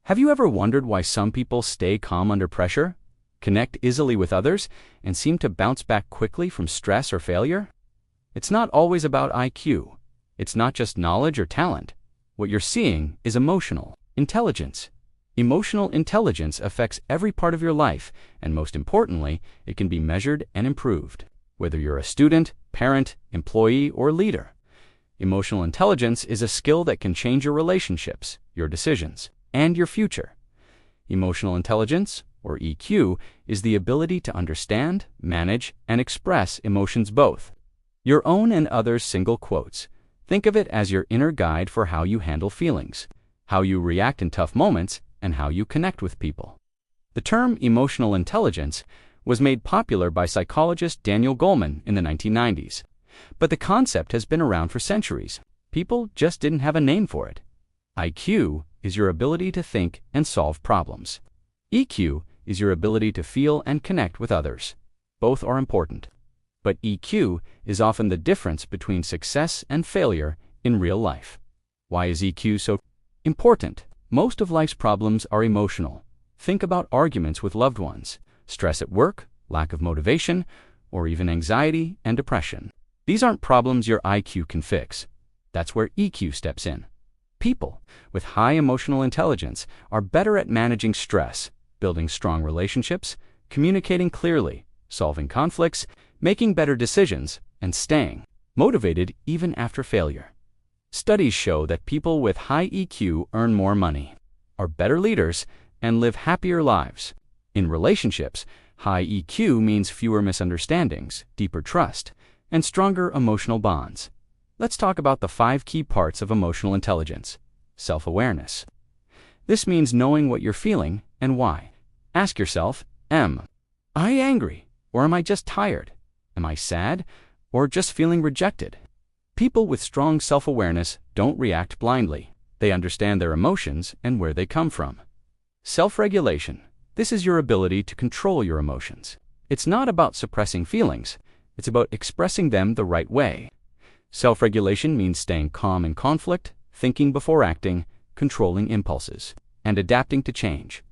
Have you ever wondered why some people stay calm under pressure, connect easily with others, and seem to bounce back quickly from stress or failure? It's not always about IQ. It's not just knowledge or talent. What you're seeing is emotional intelligence. Emotional intelligence affects every part of your life, and most importantly, it can be measured and improved. Whether you're a student, parent, employee, or leader, emotional intelligence is a skill that can change your relationships, your decisions, and your future. Emotional intelligence, or EQ, is the ability to understand, manage, and express emotions both. Your own and others' single quotes. Think of it as your inner guide for how you handle feelings, how you react in tough moments, and how you connect with people. The term emotional intelligence was made popular by psychologist Daniel Goleman in the 1990s. But the concept has been around for centuries. People just didn't have a name for it. IQ is your ability to think and solve problems. EQ is your ability to feel and connect with others. Both are important. But EQ is often the difference between success and failure in real life. Why is EQ so important? Most of life's problems are emotional. Think about arguments with loved ones, stress at work, lack of motivation, or even anxiety and depression. These aren't problems your IQ can fix. That's where EQ steps in. People with high emotional intelligence are better at managing stress, building strong relationships, communicating clearly, solving conflicts, making better decisions, and staying motivated even after failure. Studies show that people with high EQ earn more money, are better leaders, and live happier lives. In relationships, high EQ means fewer misunderstandings, deeper trust, and stronger emotional bonds. Let's talk about the 5 key parts of emotional intelligence. Self-awareness. This means knowing what you're feeling and why. Ask yourself, am I angry, or am I just tired? Am I sad, or just feeling rejected? People with strong self-awareness don't react blindly. They understand their emotions and where they come from. Self-regulation. This is your ability to control your emotions. It's not about suppressing feelings. It's about expressing them the right way. Self-regulation means staying calm in conflict, thinking before acting, controlling impulses, and adapting to change.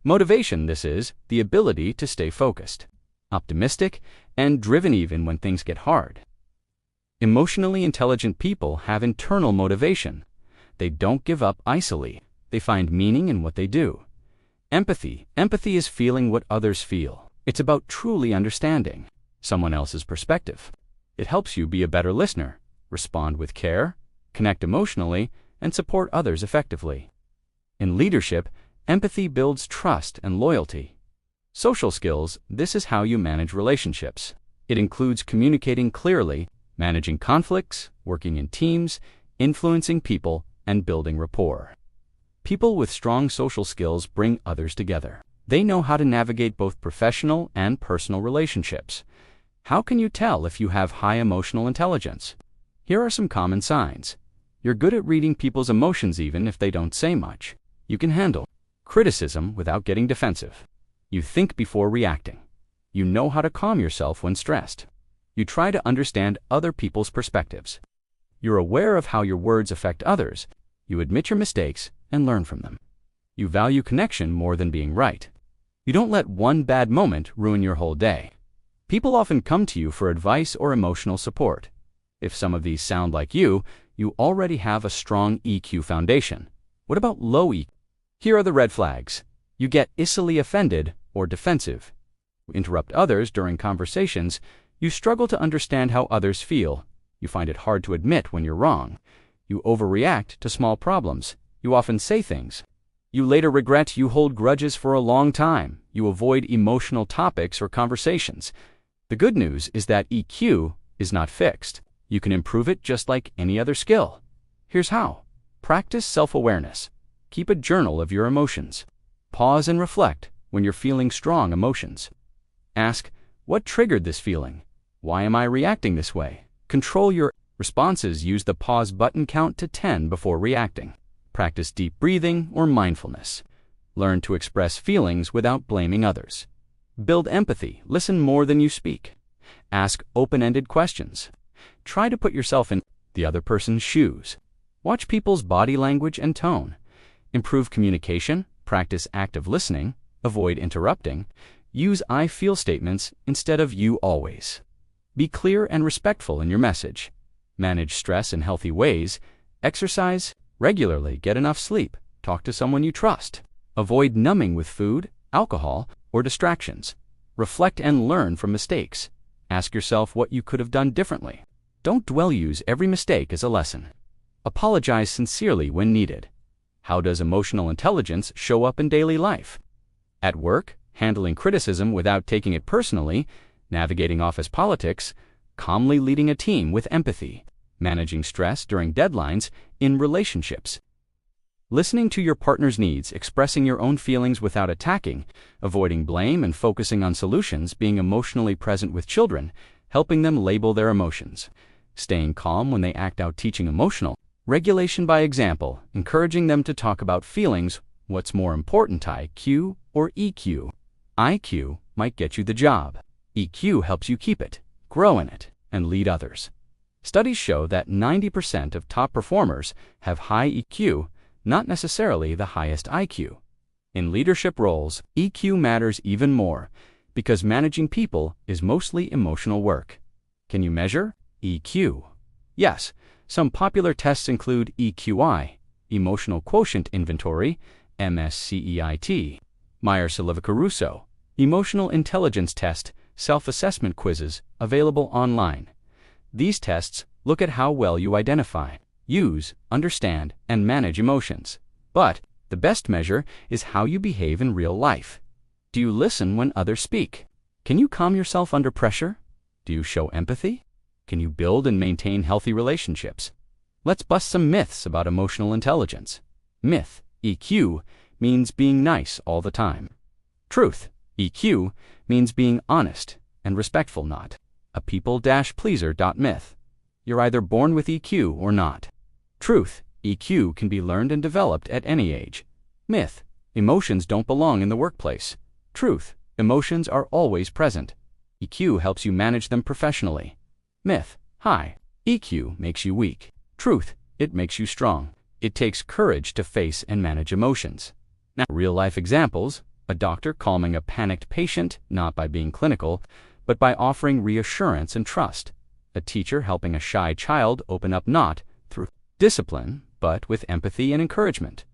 Motivation. This is the ability to stay focused, optimistic, and driven even when things get hard. Emotionally intelligent people have internal motivation. They don't give up easily. They find meaning in what they do. Empathy. Empathy is feeling what others feel. It's about truly understanding someone else's perspective. It helps you be a better listener, respond with care, connect emotionally, and support others effectively. In leadership, empathy builds trust and loyalty. Social skills. This is how you manage relationships. It includes communicating clearly, managing conflicts, working in teams, influencing people, and building rapport. People with strong social skills bring others together. They know how to navigate both professional and personal relationships. How can you tell if you have high emotional intelligence? Here are some common signs. You're good at reading people's emotions even if they don't say much. You can handle criticism without getting defensive. You think before reacting. You know how to calm yourself when stressed. You try to understand other people's perspectives. You're aware of how your words affect others. You admit your mistakes and learn from them. You value connection more than being right. You don't let one bad moment ruin your whole day. People often come to you for advice or emotional support. If some of these sound like you already have a strong EQ foundation. What about low EQ? Here are the red flags. You get easily offended or defensive. You interrupt others during conversations. You struggle to understand how others feel. You find it hard to admit when you're wrong. You overreact to small problems. You often say things you later regret. You hold grudges for a long time. You avoid emotional topics or conversations. The good news is that EQ is not fixed. You can improve it just like any other skill. Here's how. Practice self-awareness. Keep a journal of your emotions. Pause and reflect when you're feeling strong emotions. Ask, what triggered this feeling? Why am I reacting this way? Control your responses. Use the pause button. Count to 10 before reacting. Practice deep breathing or mindfulness. Learn to express feelings without blaming others. Build empathy. Listen more than you speak. Ask open-ended questions. Try to put yourself in the other person's shoes. Watch people's body language and tone. Improve communication, practice active listening, avoid interrupting, use I feel statements instead of you always. Be clear and respectful in your message. Manage stress in healthy ways, exercise regularly, get enough sleep, talk to someone you trust. Avoid numbing with food, alcohol, or distractions. Reflect and learn from mistakes. Ask yourself what you could have done differently. Don't dwell, use every mistake as a lesson. Apologize sincerely when needed. How does emotional intelligence show up in daily life? At work, handling criticism without taking it personally, navigating office politics, calmly leading a team with empathy, managing stress during deadlines, in relationships. Listening to your partner's needs, expressing your own feelings without attacking, avoiding blame and focusing on solutions, being emotionally present with children, helping them label their emotions, staying calm when they act out, teaching emotional regulation by example, encouraging them to talk about feelings. What's more important, IQ or EQ? IQ might get you the job. EQ helps you keep it, grow in it, and lead others. Studies show that 90% of top performers have high EQ, not necessarily the highest IQ. In leadership roles, EQ matters even more because managing people is mostly emotional work. Can you measure EQ? Yes, some popular tests include EQI, Emotional Quotient Inventory, MSCEIT, Myers-Saliva-Caruso, Emotional Intelligence Test, self-assessment quizzes available online. These tests look at how well you identify, use, understand, and manage emotions. But the best measure is how you behave in real life. Do you listen when others speak? Can you calm yourself under pressure? Do you show empathy? Can you build and maintain healthy relationships? Let's bust some myths about emotional intelligence. Myth: EQ means being nice all the time. Truth: EQ means being honest and respectful, not a people-pleaser. Myth: you're either born with EQ or not. Truth: EQ can be learned and developed at any age. Myth: emotions don't belong in the workplace. Truth: emotions are always present. EQ helps you manage them professionally. Myth: high EQ makes you weak. Truth: it makes you strong. It takes courage to face and manage emotions. Now, real-life examples: a doctor calming a panicked patient, not by being clinical, but by offering reassurance and trust. A teacher helping a shy child open up, not through discipline, but with empathy and encouragement.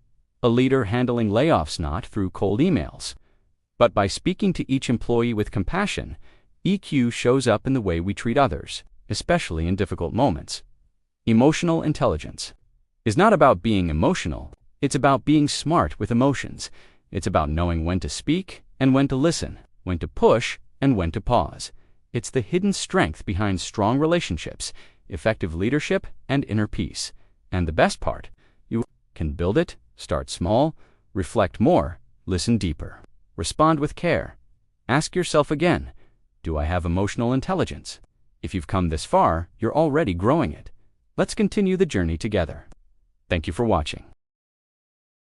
A leader handling layoffs, not through cold emails, but by speaking to each employee with compassion. EQ shows up in the way we treat others, especially in difficult moments. Emotional intelligence is not about being emotional. It's about being smart with emotions. It's about knowing when to speak and when to listen, when to push and when to pause. It's the hidden strength behind strong relationships, effective leadership, and inner peace. And the best part, you can build it. Start small, reflect more, listen deeper, respond with care. Ask yourself again, do I have emotional intelligence? If you've come this far, you're already growing it. Let's continue the journey together. Thank you for watching.